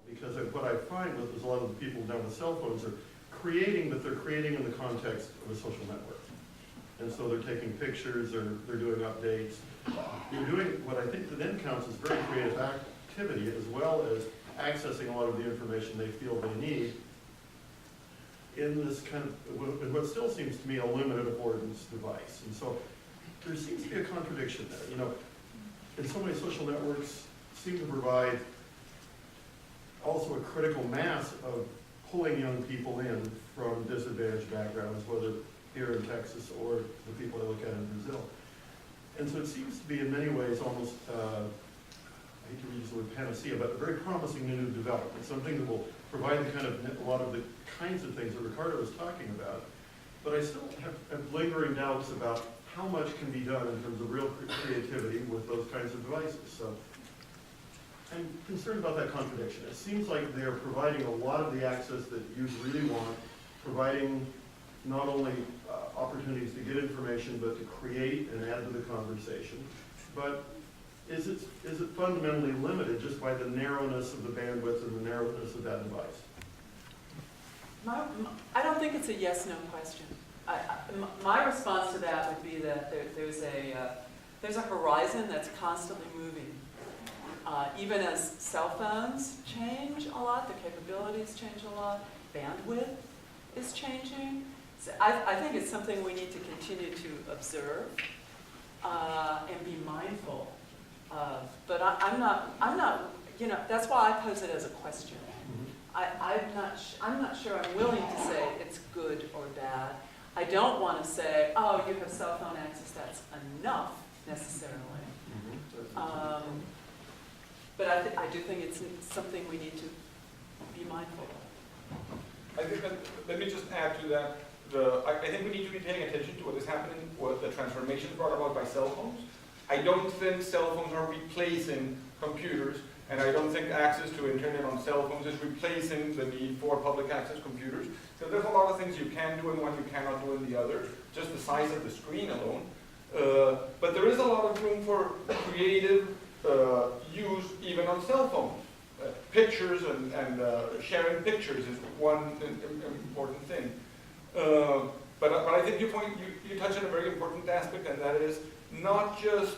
because what I find with is a lot of the people now with cell phones are creating, but they're creating in the context of a social network. And so they're taking pictures, or they're doing updates. You're doing what I think that then counts as very creative activity, as well as accessing a lot of the information they feel they need in this kind of, in what still seems to me a limited affordance device. And so there seems to be a contradiction there. You know, in so many social networks seem to provide also a critical mass of pulling young people in from disadvantaged backgrounds, whether here in Texas or the people I look at in Brazil. And so it seems to be in many ways almost, I hate to use the word panacea, but a very promising new development, something that will provide the kind of, a lot of the kinds of things that Ricardo was talking about. But I still have lingering doubts about how much can be done in terms of real creativity with those kinds of devices. So I'm concerned about that contradiction. It seems like they're providing a lot of the access that youth really want, providing not only opportunities to get information, but to create and add to the conversation. But is it fundamentally limited just by the narrowness of the bandwidth and the narrowness of that device? I don't think it's a yes/no question. My response to that would be that there's a horizon that's constantly moving. Even as cell phones change a lot, the capabilities change a lot, bandwidth is changing. So I think it's something we need to continue to observe and be mindful of. But I'm not, you know, that's why I pose it as a question. I'm not sure I'm willing to say it's good or bad. I don't want to say, oh, you have cell phone access, that's enough, necessarily. But I do think it's something we need to be mindful of. I think that, let me just add to that. I think we need to be paying attention to what is happening, what the transformation brought about by cell phones. I don't think cell phones are replacing computers, and I don't think access to internet on cell phones is replacing the need for public access computers. So there's a lot of things you can do and one you cannot do in the other, just the size of the screen alone. But there is a lot of room for creative use even on cell phones. Pictures and sharing pictures is one important thing. But I think you touch on a very important aspect, and that is not just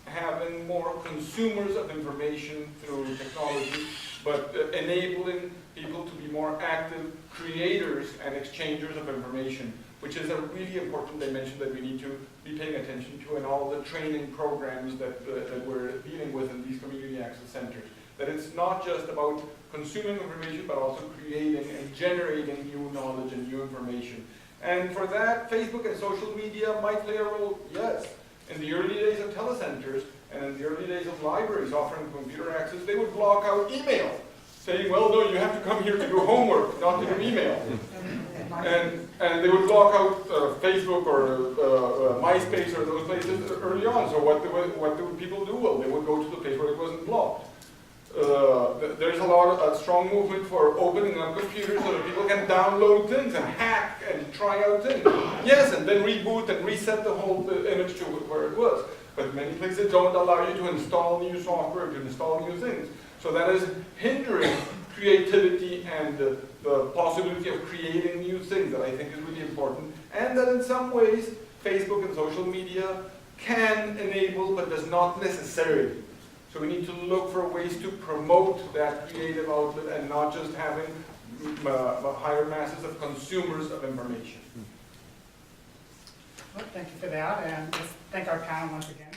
having more consumers of information through technology, but enabling people to be more active creators and exchangers of information, which is a really important dimension that we need to be paying attention to in all the training programs that we're dealing with in these community access centers. That it's not just about consuming information, but also creating and generating new knowledge and new information. And for that, Facebook and social media might play a role, yes. In the early days of telecenters and in the early days of libraries offering computer access, they would block out email, saying, well, no, you have to come here to do homework, not to do email. And they would block out Facebook or MySpace or those places early on. So what would people do? Well, they would go to the place where it wasn't blocked. There's a strong movement for opening up computers so that people can download things and hack and try out things. Yes, and then reboot and reset the whole image to where it was. But many places don't allow you to install new software, to install new things. So that is hindering creativity and the possibility of creating new things that I think is really important. And that in some ways, Facebook and social media can enable, but does not necessarily. So we need to look for ways to promote that creative outlet and not just having higher masses of consumers of information. Well, thank you for that, and let's thank our panel once again.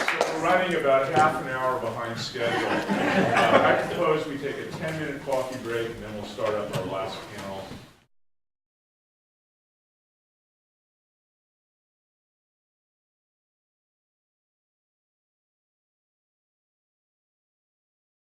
So we're running about half an hour behind schedule. I propose we take a 10-minute coffee break, and then we'll start up our last panel.